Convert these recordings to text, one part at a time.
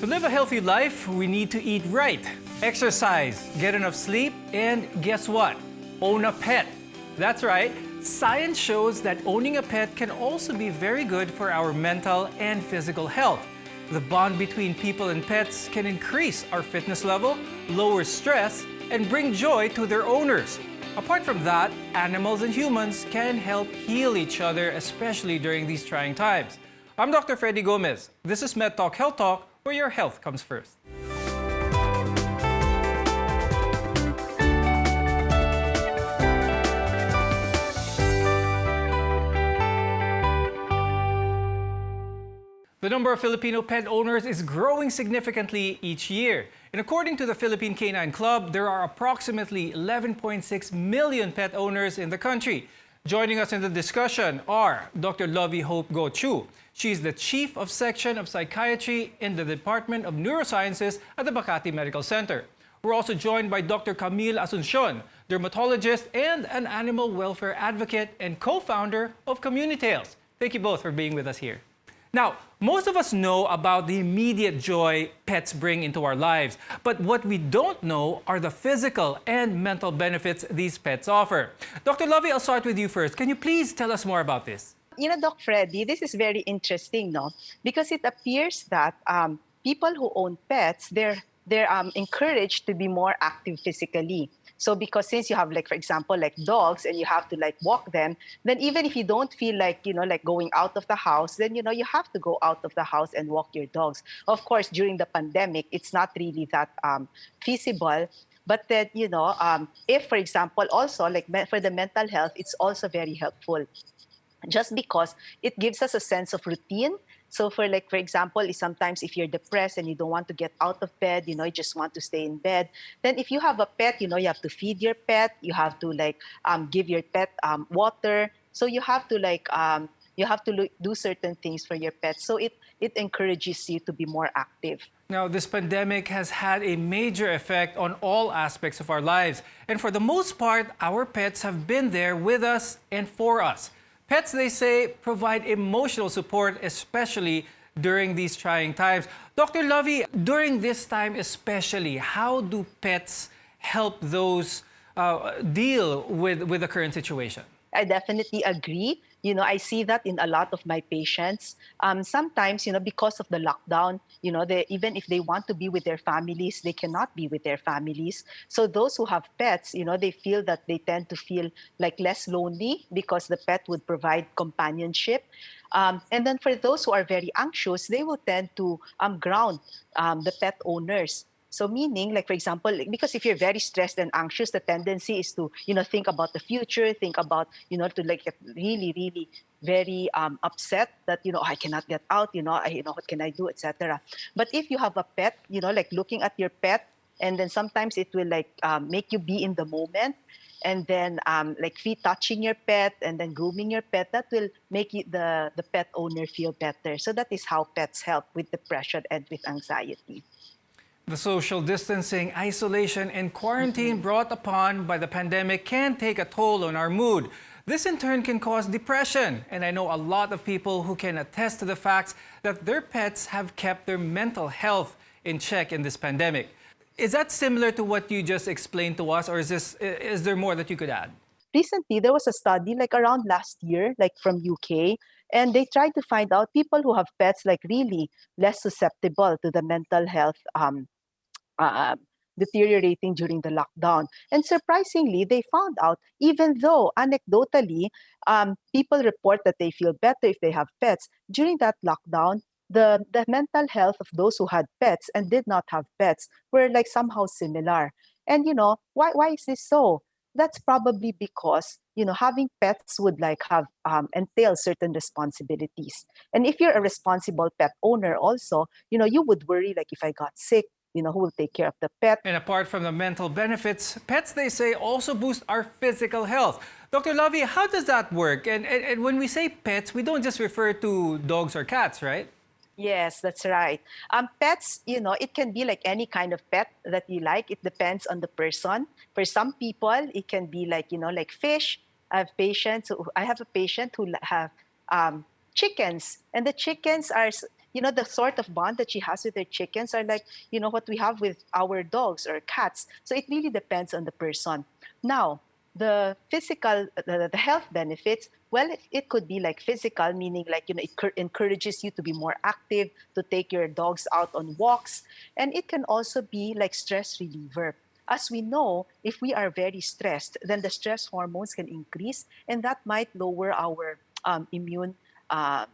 To live a healthy life, we need to eat right, exercise, get enough sleep, and guess what? Own a pet. That's right, science shows that owning a pet can also be very good for our mental and physical health. The bond between people and pets can increase our fitness level, lower stress, and bring joy to their owners. Apart from that, animals and humans can help heal each other, especially during these trying times. I'm Dr. Freddy Gomez. This is Med Talk Health Talk, where your health comes first. The number of Filipino pet owners is growing significantly each year. And according to the Philippine Canine Club, there are approximately 11.6 million pet owners in the country. Joining us in the discussion are Dr. Lovey Hope Go Chu. She's the Chief of Section of Psychiatry in the Department of Neurosciences at the Makati Medical Center. We're also joined by Dr. Camille Asuncion, dermatologist and an animal welfare advocate and co-founder of Communitales. Thank you both for being with us here. Now, most of us know about the immediate joy pets bring into our lives, but what we don't know are the physical and mental benefits these pets offer. Dr. Lovey, I'll start with you first. Can you please tell us more about this? You know, Doc Freddy, this is very interesting, no? Because it appears that people who own pets, they're encouraged to be more active physically. So because since you have, like, for example, like dogs and you have to like walk them, then even if you don't feel like, like going out of the house, then, you have to go out of the house and walk your dogs. Of course, during the pandemic, it's not really that feasible. But that, if, for example, also like for the mental health, it's also very helpful. Just because it gives us a sense of routine. So for example, sometimes if you're depressed and you don't want to get out of bed, you just want to stay in bed, then if you have a pet, you have to feed your pet, you have to give your pet water. So you have to do certain things for your pet. So it encourages you to be more active. Now, this pandemic has had a major effect on all aspects of our lives. And for the most part, our pets have been there with us and for us. Pets, they say, provide emotional support, especially during these trying times. Dr. Lovey, during this time especially, how do pets help those deal with the current situation? I definitely agree. I see that in a lot of my patients. Sometimes, because of the lockdown, even if they want to be with their families, they cannot be with their families. So those who have pets, they feel that they tend to feel like less lonely because the pet would provide companionship. And then for those who are very anxious, they will tend to ground the pet owners. So meaning, like, for example, because if you're very stressed and anxious, the tendency is to, think about the future, think about, to get really, really very upset that, I cannot get out, what can I do, etc. But if you have a pet, like looking at your pet, and then sometimes it will make you be in the moment. And then touching your pet and then grooming your pet, that will make the pet owner feel better. So that is how pets help with depression and with anxiety. The social distancing, isolation, and quarantine brought upon by the pandemic can take a toll on our mood. This in turn can cause depression, and I know a lot of people who can attest to the fact that their pets have kept their mental health in check in this pandemic. Is that similar to what you just explained to us, or is there more that you could add? Recently, there was a study around last year, from UK, and they tried to find out people who have pets really less susceptible to the mental health deteriorating during the lockdown. And surprisingly, they found out, even though anecdotally, people report that they feel better if they have pets, during that lockdown, the mental health of those who had pets and did not have pets were somehow similar. And why is this so? That's probably because having pets would have entail certain responsibilities. And if you're a responsible pet owner also, you would worry if I got sick, who will take care of the pet. And apart from the mental benefits, pets, they say, also boost our physical health. Dr. Lovey, how does that work? And when we say pets, we don't just refer to dogs or cats, right? Yes, that's right. Pets, it can be any kind of pet that you like. It depends on the person. For some people, it can be like fish. I have a patient who have chickens, and the chickens are the sort of bond that she has with her chickens are like, what we have with our dogs or cats. So it really depends on the person. Now, the health benefits, well, it could be like physical, meaning like, it encourages you to be more active, to take your dogs out on walks. And it can also be like stress reliever. As we know, if we are very stressed, then the stress hormones can increase, and that might lower our immune uh,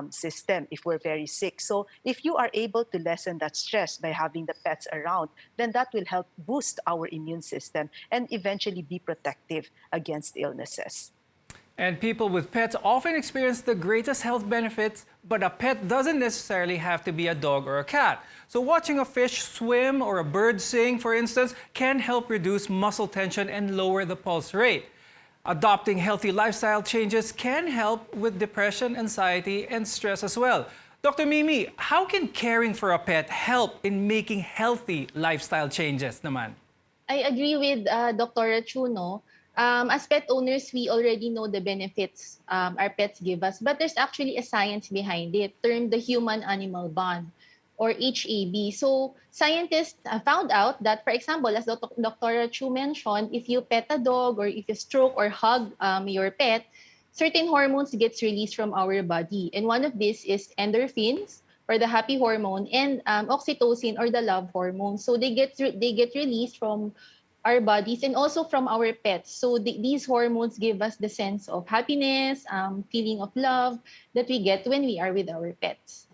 system if we're very sick. So if you are able to lessen that stress by having the pets around, then that will help boost our immune system and eventually be protective against illnesses. And people with pets often experience the greatest health benefits, but a pet doesn't necessarily have to be a dog or a cat. So watching a fish swim or a bird sing, for instance, can help reduce muscle tension and lower the pulse rate. Adopting healthy lifestyle changes can help with depression, anxiety, and stress as well. Dr. Mimi, how can caring for a pet help in making healthy lifestyle changes naman? I agree with Dr. Chuno. As pet owners, we already know the benefits our pets give us, but there's actually a science behind it, termed the human-animal bond, or HAB. So scientists found out that, for example, as Dr. Chu mentioned, if you pet a dog or if you stroke or hug your pet, certain hormones gets released from our body. And one of these is endorphins, or the happy hormone, and oxytocin, or the love hormone. So they get released from our bodies and also from our pets. So these hormones give us the sense of happiness, feeling of love that we get when we are with our pets.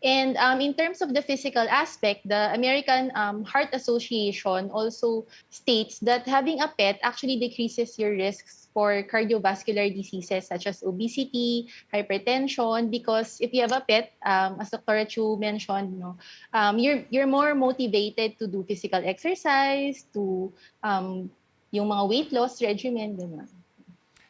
And in terms of the physical aspect, the American Heart Association also states that having a pet actually decreases your risks for cardiovascular diseases such as obesity, hypertension, because if you have a pet, as Dr. Chu mentioned, you're more motivated to do physical exercise, to yung mga weight loss regimen, ganun.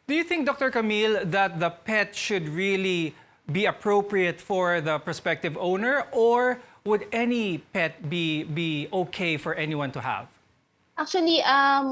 Do you think, Dr. Camille, that the pet should really be appropriate for the prospective owner, or would any pet be okay for anyone to have? Actually,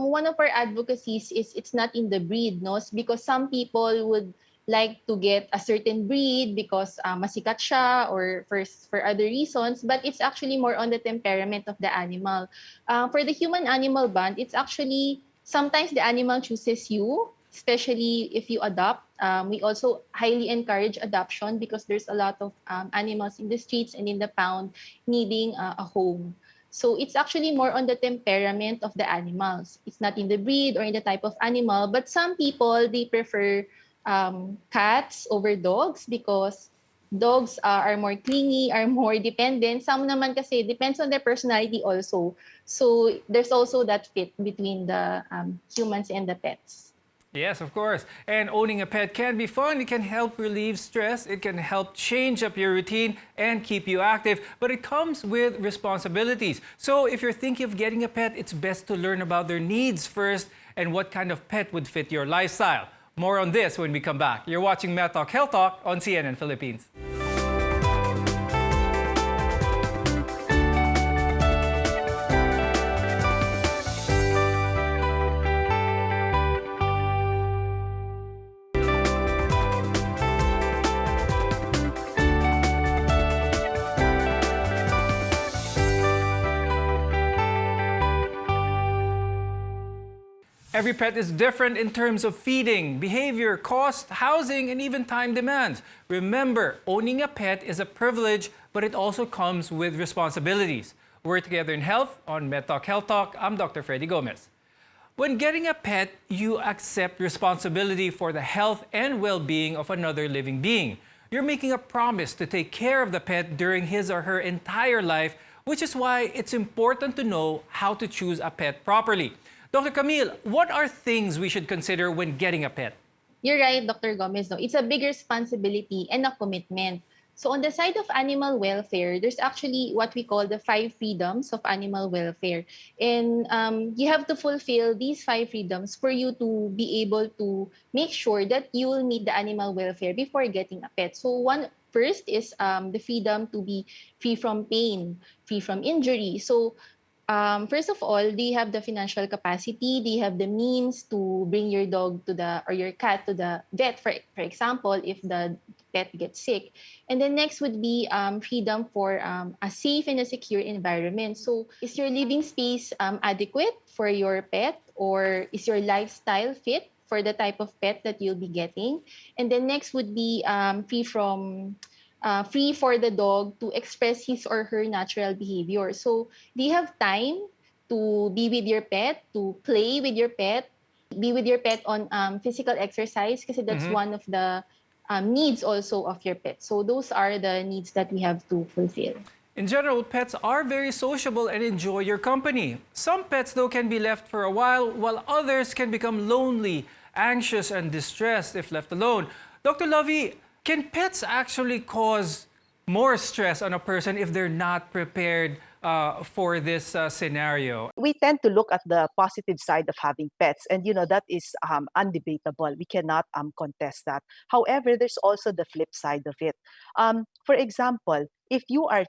one of our advocacies is it's not in the breed, no? Because some people would like to get a certain breed because masikat siya, or for other reasons, but it's actually more on the temperament of the animal. For the human-animal bond, it's actually sometimes the animal chooses you, especially if you adopt. We also highly encourage adoption because there's a lot of animals in the streets and in the pound needing a home. So it's actually more on the temperament of the animals. It's not in the breed or in the type of animal, but some people, they prefer cats over dogs because dogs are more clingy, are more dependent. Some naman kasi depends on their personality also. So there's also that fit between the humans and the pets. Yes, of course. And owning a pet can be fun. It can help relieve stress. It can help change up your routine and keep you active. But it comes with responsibilities. So if you're thinking of getting a pet, it's best to learn about their needs first and what kind of pet would fit your lifestyle. More on this when we come back. You're watching Med Talk Health Talk on CNN Philippines. Every pet is different in terms of feeding, behavior, cost, housing, and even time demands. Remember, owning a pet is a privilege, but it also comes with responsibilities. We're together in health on Med Talk Health Talk. I'm Dr. Freddy Gomez. When getting a pet, you accept responsibility for the health and well-being of another living being. You're making a promise to take care of the pet during his or her entire life, which is why it's important to know how to choose a pet properly. Dr. Camille, what are things we should consider when getting a pet? You're right, Dr. Gomez. No? It's a big responsibility and a commitment. So on the side of animal welfare, there's actually what we call the 5 freedoms of animal welfare. And you have to fulfill these 5 freedoms for you to be able to make sure that you will meet the animal welfare before getting a pet. So first is the freedom to be free from pain, free from injury. So first of all, they have the financial capacity, they have the means to bring your dog or your cat to the vet. For example, if the pet gets sick. And then next would be freedom for a safe and a secure environment. So is your living space adequate for your pet, or is your lifestyle fit for the type of pet that you'll be getting? And then next would be free for the dog to express his or her natural behavior. So do you have time to be with your pet, to play with your pet, be with your pet on physical exercise, kasi that's one of the needs also of your pet. So those are the needs that we have to fulfill. In general, pets are very sociable and enjoy your company. Some pets, though, can be left for a while others can become lonely, anxious, and distressed if left alone. Dr. Lovey, can pets actually cause more stress on a person if they're not prepared for this scenario? We tend to look at the positive side of having pets, and that is undebatable. We cannot contest that. However, there's also the flip side of it. For example, if you are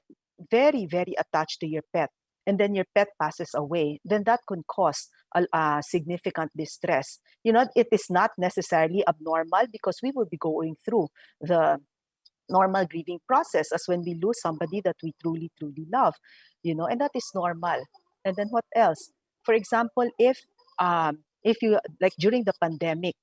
very, very attached to your pet, and then your pet passes away, then that could cause a significant distress. It is not necessarily abnormal, because we will be going through the normal grieving process as when we lose somebody that we truly, truly love, and that is normal. And then what else? For example, if you, like during the pandemic,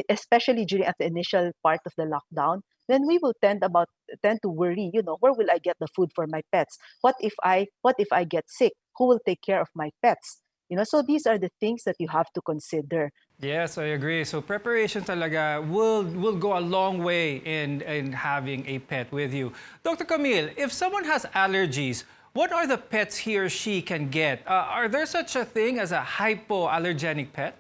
especially during at the initial part of the lockdown, then we will tend to worry, where will I get the food for my pets? What if I get sick? Who will take care of my pets? So these are the things that you have to consider. Yes, I agree. So preparation talaga will go a long way in having a pet with you. Dr. Camille, if someone has allergies, what are the pets he or she can get? Are there such a thing as a hypoallergenic pet?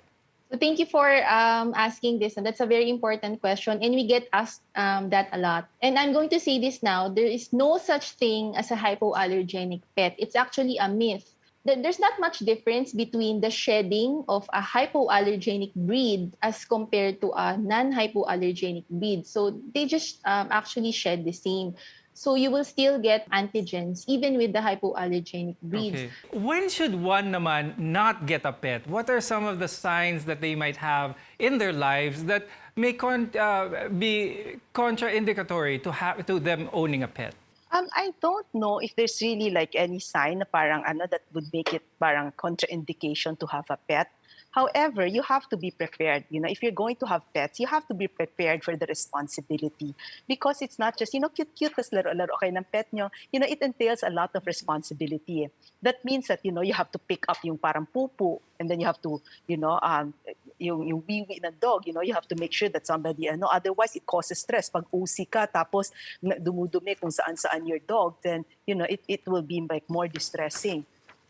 So thank you for asking this, and that's a very important question, and we get asked that a lot. And I'm going to say this now: there is no such thing as a hypoallergenic pet. It's actually a myth. There's not much difference between the shedding of a hypoallergenic breed as compared to a non-hypoallergenic breed. So they just actually shed the same. So you will still get antigens even with the hypoallergenic breeds. Okay. When should one naman not get a pet? What are some of the signs that they might have in their lives that may be contraindicatory to them owning a pet? I don't know if there's really like any sign na parang that would make it parang contraindication to have a pet. However, you have to be prepared. If you're going to have pets, you have to be prepared for the responsibility, because it's not just, cute, tas laro-laro kayo ng pet nyo. It entails a lot of responsibility. That means that, you have to pick up yung parang pupu, and then you have to, yung wiwi ng dog, you have to make sure that somebody, otherwise it causes stress. Pag usi ka, tapos dumudumi kung saan-saan your dog, then, it will be like more distressing.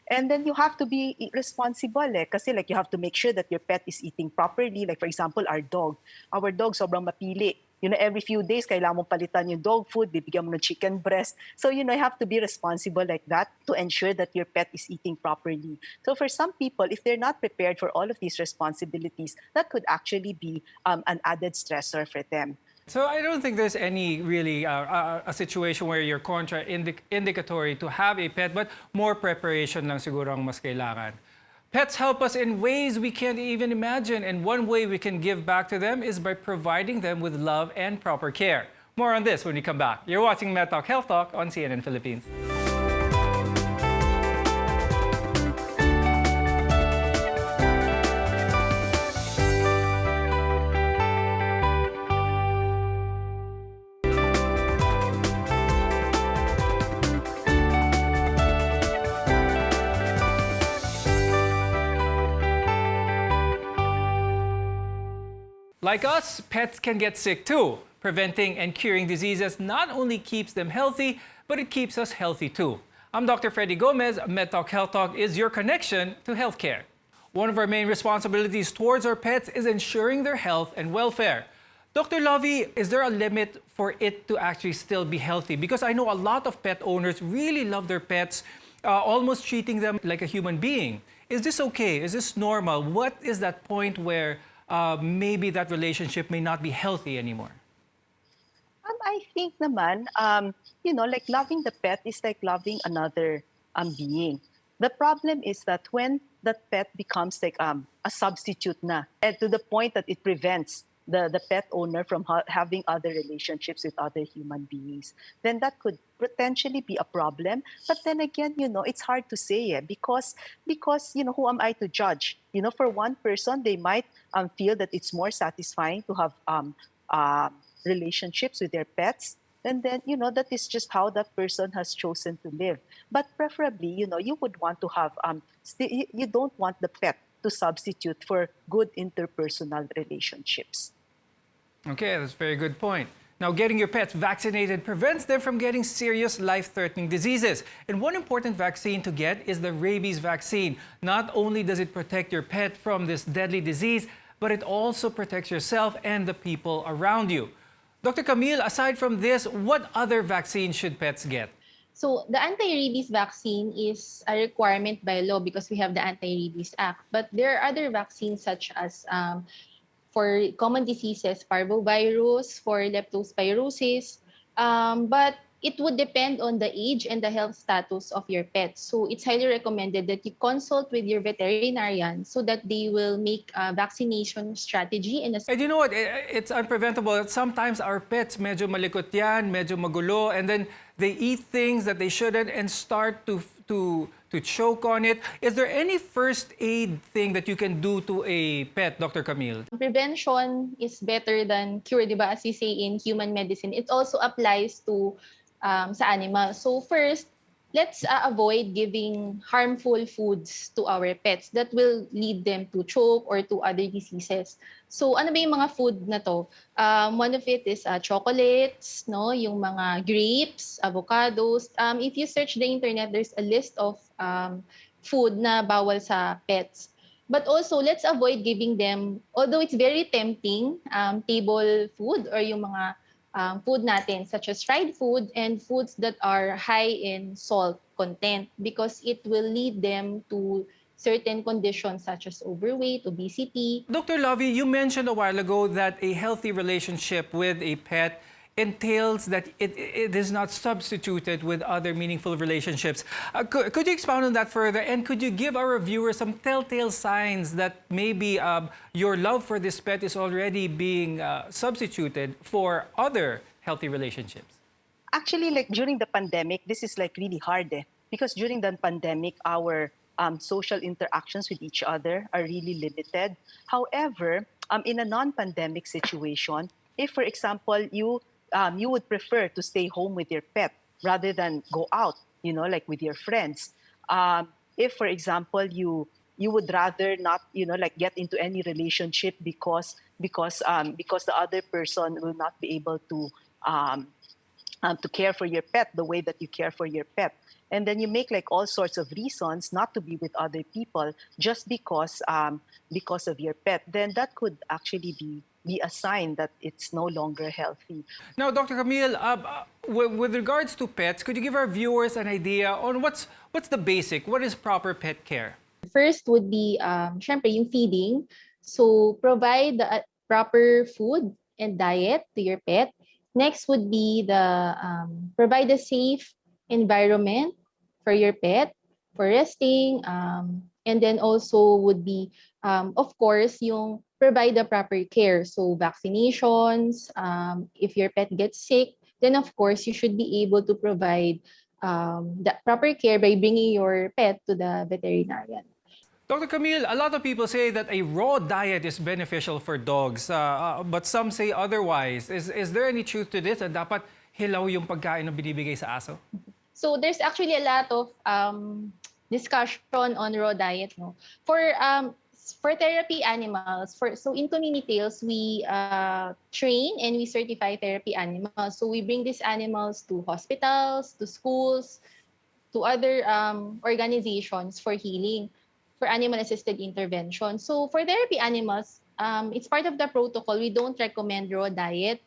And then you have to be responsible kasi like you have to make sure that your pet is eating properly. Like for example, our dog sobrang mapili. Every few days, kailangan mong palitan yung dog food, bibigyan mo ng chicken breast. So, you have to be responsible like that to ensure that your pet is eating properly. So for some people, if they're not prepared for all of these responsibilities, that could actually be an added stressor for them. So I don't think there's any really a situation where you're contraindicatory to have a pet, but more preparation lang siguro ang mas kailangan. Pets help us in ways we can't even imagine, and one way we can give back to them is by providing them with love and proper care. More on this when we come back. You're watching Med Talk Health Talk on CNN Philippines. Like us, pets can get sick too. Preventing and curing diseases not only keeps them healthy, but it keeps us healthy too. I'm Dr. Freddy Gomez. Med Talk Health Talk is your connection to healthcare. One of our main responsibilities towards our pets is ensuring their health and welfare. Dr. Lovey, is there a limit for it to actually still be healthy? Because I know a lot of pet owners really love their pets, almost treating them like a human being. Is this okay? Is this normal? What is that point where maybe that relationship may not be healthy anymore? I think naman, like loving the pet is like loving another being. The problem is that when that pet becomes like a substitute na, and to the point that it prevents the pet owner from having other relationships with other human beings, then that could potentially be a problem. But then again, it's hard to say because who am I to judge? For one person, they might feel that it's more satisfying to have uh, relationships with their pets. And then, that is just how that person has chosen to live. But preferably, you would want to have, you don't want the pet to substitute for good interpersonal relationships. Okay, that's a very good point. Now, getting your pets vaccinated prevents them from getting serious life-threatening diseases. And one important vaccine to get is the rabies vaccine. Not only does it protect your pet from this deadly disease, but it also protects yourself and the people around you. Dr. Camille, aside from this, what other vaccines should pets get? So the anti-rabies vaccine is a requirement by law because we have the Anti-Rabies Act. But there are other vaccines such as for common diseases, parvovirus, for leptospirosis. But it would depend on the age and the health status of your pet. So it's highly recommended that you consult with your veterinarian so that they will make a vaccination strategy and a And you know what? It's unpreventable. Sometimes our pets medyo malikot yan, medyo magulo, and then they eat things that they shouldn't and start to choke on it. Is there any first aid thing that you can do to a pet, Dr. Camille? prevention is better than cure, di ba? As we say in human medicine, it also applies to sa animals. So first, let's avoid giving harmful foods to our pets that will lead them to choke or to other diseases. So ano ba yung mga food na to? One of it is chocolates, no? Yung mga grapes, avocados. If you search the internet, there's a list of food na bawal sa pets. But also, let's avoid giving them, although it's very tempting, table food or yung mga food natin, such as fried food and foods that are high in salt content because it will lead them to certain conditions such as overweight, obesity. Dr. Lovey, you mentioned a while ago that a healthy relationship with a pet entails that it is not substituted with other meaningful relationships. Could you expound on that further? And could you give our viewers some telltale signs that maybe your love for this pet is already being substituted for other healthy relationships? Actually, like during the pandemic, this is like really hard because during the pandemic, our social interactions with each other are really limited. However, in a non-pandemic situation, if, for example, you would prefer to stay home with your pet rather than go out, like with your friends. If, for example, you would rather not, like get into any relationship because the other person will not be able to care for your pet the way that you care for your pet. And then you make like all sorts of reasons not to be with other people just because of your pet. Then that could actually be a sign that it's no longer healthy. Now, Dr. Camille, with regards to pets, could you give our viewers an idea on what's the basic, what is proper pet care? First would be, syempre, yung feeding. So provide the proper food and diet to your pet. Next would be the provide a safe environment for your pet for resting, and then also would be, of course, yung provide the proper care. So vaccinations, if your pet gets sick, then of course you should be able to provide the proper care by bringing your pet to the veterinarian. Dr. Camille, a lot of people say that a raw diet is beneficial for dogs, but some say otherwise. Is there any truth to this? And dapat hilaw yung pagkain na binibigay sa aso? So there's actually a lot of discussion on raw diet. No? For therapy animals, so in community tales, we train and we certify therapy animals. So we bring these animals to hospitals, to schools, to other organizations for healing, for animal-assisted intervention. So for therapy animals, it's part of the protocol. We don't recommend raw diet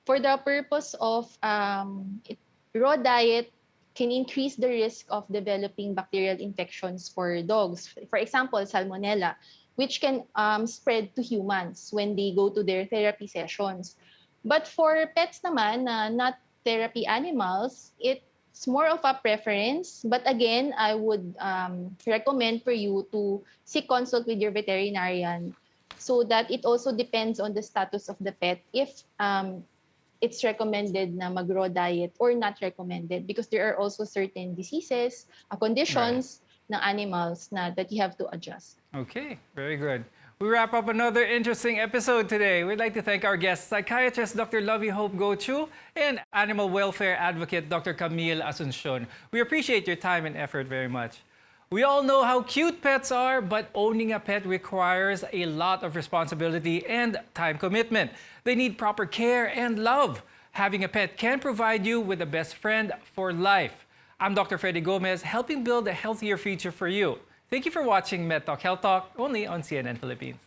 for the purpose of raw diet can increase the risk of developing bacterial infections for dogs. For example, salmonella, which can spread to humans when they go to their therapy sessions. But for pets naman, not therapy animals, it's more of a preference. But again, I would recommend for you to seek consult with your veterinarian so that it also depends on the status of the pet if it's recommended na mag-raw diet or not recommended, because there are also certain diseases, conditions ng animals na that you have to adjust. Okay, very good. We wrap up another interesting episode today. We'd like to thank our guests, psychiatrist Dr. Lovey Hope Gochu and animal welfare advocate Dr. Camille Asuncion. We appreciate your time and effort very much. We all know how cute pets are, but owning a pet requires a lot of responsibility and time commitment. They need proper care and love. Having a pet can provide you with a best friend for life. I'm Dr. Freddy Gomez, helping build a healthier future for you. Thank you for watching MedTalk Health Talk, only on CNN Philippines.